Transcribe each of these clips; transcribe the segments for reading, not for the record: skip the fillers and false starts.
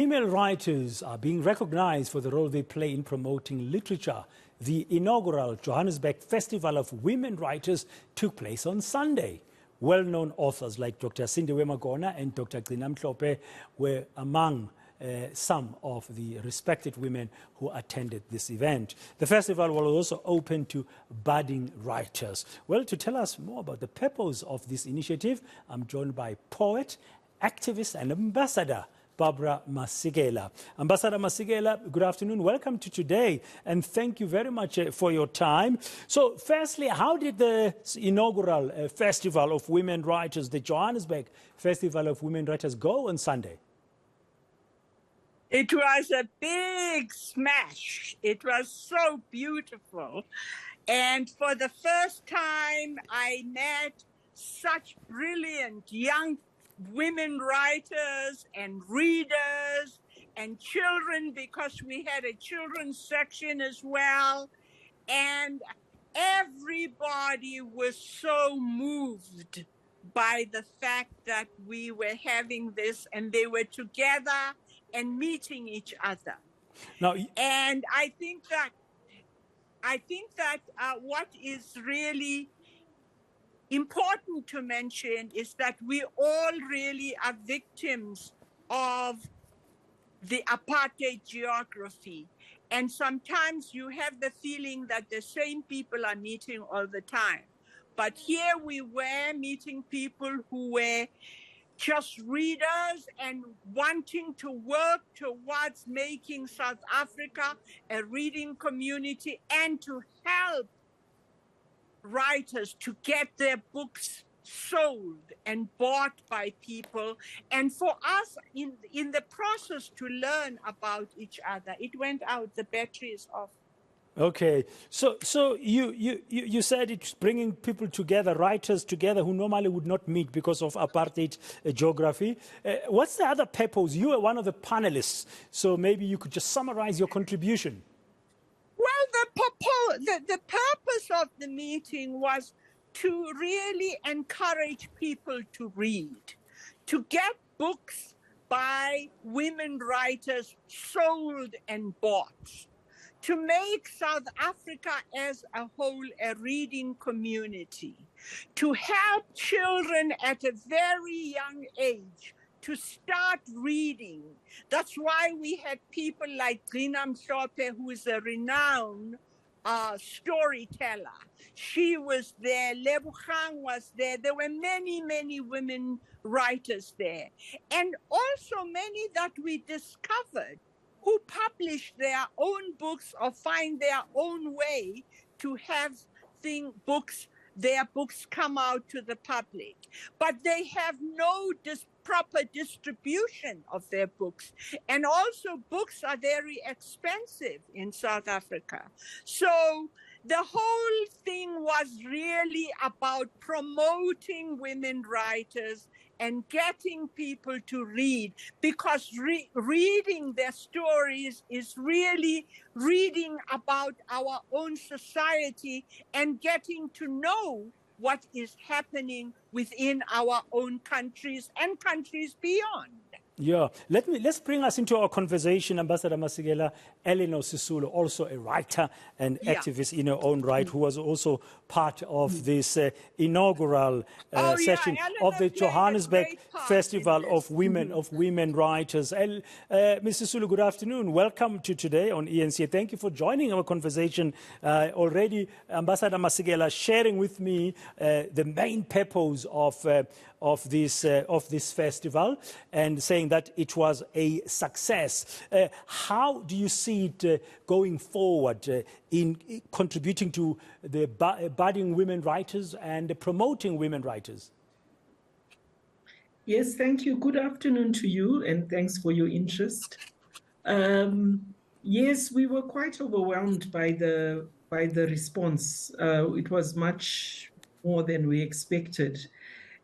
Female writers are being recognized for the role they play in promoting literature. The inaugural Johannesburg Festival of Women Writers took place on Sunday. Well-known authors like Dr. Sindiwe Magona and Dr. Gcina Mhlophe were among some of the respected women who attended this event. The festival was also open to budding writers. Well, to tell us more about the purpose of this initiative, I'm joined by poet, activist and ambassador Barbara Masekela. Ambassador Masekela, good afternoon. Welcome to today, and thank you very much for your time. So, firstly, how did the inaugural Festival of Women Writers, the Johannesburg Festival of Women Writers, go on Sunday? It was a big smash. It was so beautiful. And for the first time, I met such brilliant young women writers and readers and children, because we had a children's section as well. And everybody was so moved by the fact that we were having this, and they were together and meeting each other. Now, and I think that what is really important to mention is that we all really are victims of the apartheid geography. And sometimes you have the feeling that the same people are meeting all the time. But here we were meeting people who were just readers and wanting to work towards making South Africa a reading community and to help writers to get their books sold and bought by people, and for us in the process to learn about each other. It went out, the battery is off. Okay, so you said it's bringing people together, writers together who normally would not meet because of apartheid geography. What's the other purpose? You are one of the panelists, so maybe you could just summarize your contribution. Well, the purpose of the meeting was to really encourage people to read, to get books by women writers sold and bought, to make South Africa as a whole a reading community, to help children at a very young age to start reading. That's why we had people like Gcina Mhlophe, who is a renowned storyteller. She was there, Lebogang was there. There were many, many women writers there. And also many that we discovered who publish their own books or find their own way to have their books come out to the public. But they have no proper distribution of their books. And also books are very expensive in South Africa. So the whole thing was really about promoting women writers and getting people to read, because reading their stories is really reading about our own society and getting to know what is happening within our own countries and countries beyond. Yeah, let's bring us into our conversation, Ambassador Masekela. Eleanor Sisulu, also a writer and activist in her own right, who was also part of this inaugural session of the Johannesburg Festival of Women Writers. Ms. Sisulu, good afternoon. Welcome to today on eNCA. Thank you for joining our conversation. Already, Ambassador Masekela sharing with me the main purpose of this festival, and saying that it was a success. How do you see it going forward in contributing to the budding women writers and promoting women writers? Yes, thank you. Good afternoon to you, and thanks for your interest. Yes, we were quite overwhelmed by the response. It was much more than we expected.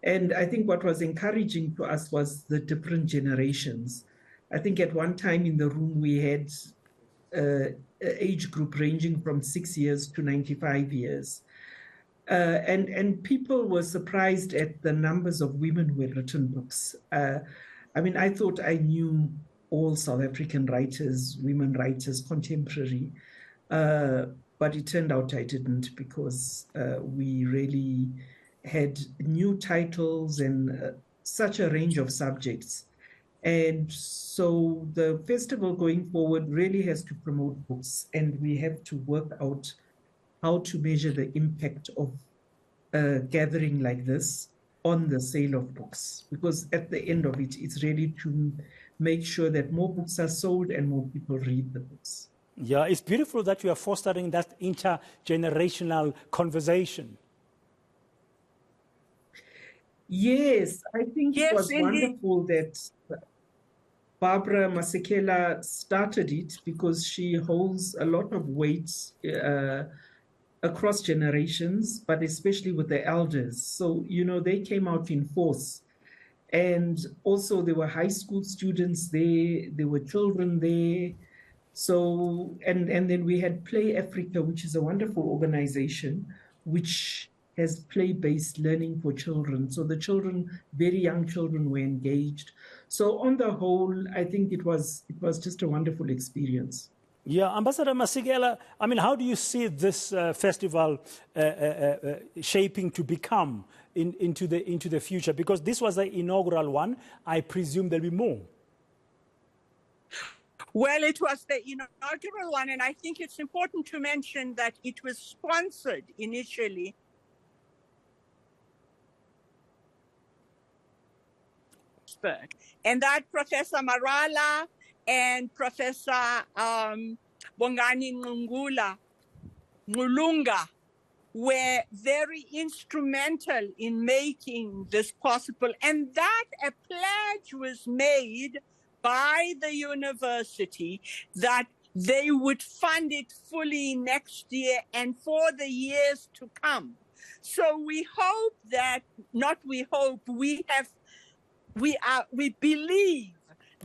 And I think what was encouraging to us was the different generations. I think at one time in the room we had age group ranging from 6 years to 95 years. And people were surprised at the numbers of women who had written books. I mean, I thought I knew all South African writers, women writers, contemporary. But it turned out I didn't, because we really had new titles and such a range of subjects. And so the festival going forward really has to promote books, and we have to work out how to measure the impact of a gathering like this on the sale of books, because at the end of it, it's really to make sure that more books are sold and more people read the books. Yeah, it's beautiful that you are fostering that intergenerational conversation. Yes, I think Yes, it was indeed. wonderful that Barbara Masekela started it, because she holds a lot of weight across generations, but especially with the elders. So, they came out in force. And also there were high school students there were children there. So, and then we had Play Africa, which is a wonderful organization, which has play-based learning for children. So the children, very young children, were engaged. So on the whole, I think it was just a wonderful experience. Yeah, Ambassador Masekela, I mean, how do you see this festival shaping to become into the future? Because this was the inaugural one. I presume there'll be more. Well, it was the inaugural one, and I think it's important to mention that it was sponsored initially. And that Professor Marala and Professor Bongani Ngulunga were very instrumental in making this possible. And that a pledge was made by the university that they would fund it fully next year and for the years to come. So we hope that, not we hope, we believe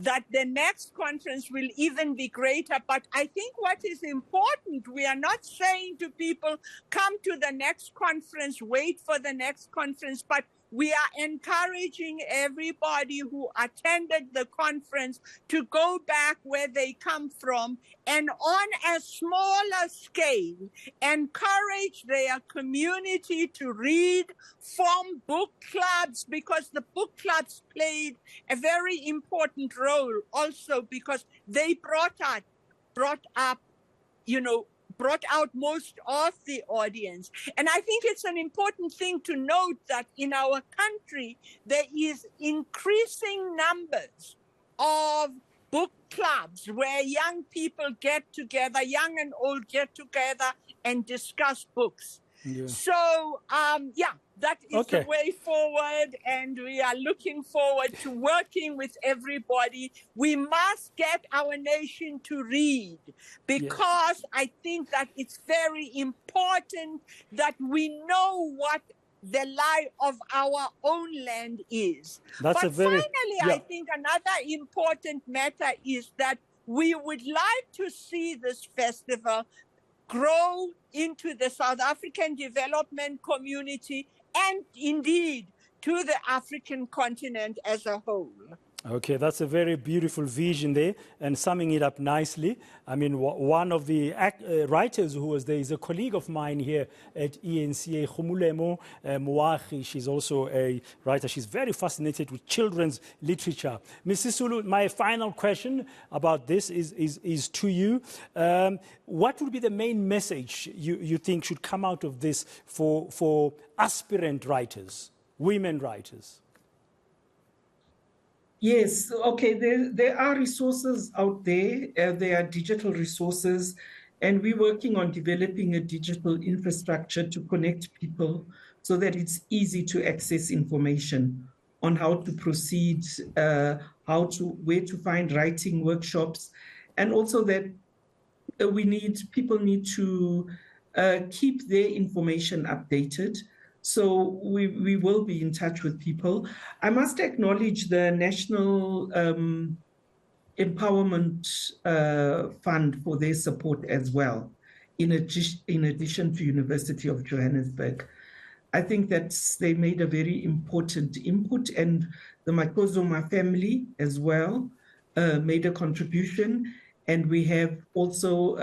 that the next conference will even be greater. But I think what is important, we are not saying to people, come to the next conference, wait for the next conference, but we are encouraging everybody who attended the conference to go back where they come from and on a smaller scale, encourage their community to read, form book clubs, because the book clubs played a very important role also, because they brought out most of the audience. And I think it's an important thing to note that in our country, there is increasing numbers of book clubs where young people get together, young and old get together and discuss books. Yeah. So, that is the way forward, and we are looking forward to working with everybody. We must get our nation to read, because I think that it's very important that we know what the lie of our own land is. But finally, I think another important matter is that we would like to see this festival grow into the South African development community and indeed to the African continent as a whole. Okay, that's a very beautiful vision there, and summing it up nicely. I mean, one of the writers who was there is a colleague of mine here at eNCA, Khumulemo Moahi. She's also a writer. She's very fascinated with children's literature. Mrs. Sulu, my final question about this is to you. What would be the main message you think should come out of this for aspirant writers, women writers? Yes, okay, there are resources out there. There are digital resources, and we're working on developing a digital infrastructure to connect people so that it's easy to access information on how to proceed, where to find writing workshops, and also that people need to keep their information updated. So we will be in touch with people. I must acknowledge the National Empowerment Fund for their support as well, in addition to University of Johannesburg. I think that they made a very important input, and the Makozoma family as well, made a contribution, and we have also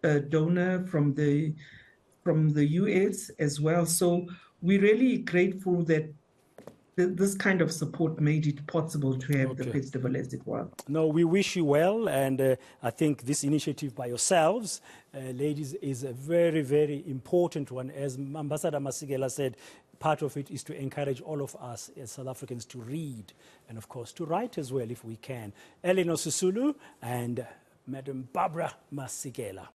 a donor from the US as well. So we're really grateful that this kind of support made it possible to have the festival as it was. No, we wish you well, and I think this initiative by yourselves, ladies, is a very, very important one. As Ambassador Masekela said, part of it is to encourage all of us as South Africans to read and, of course, to write as well if we can. Eleanor Sisulu and Madam Barbara Masekela.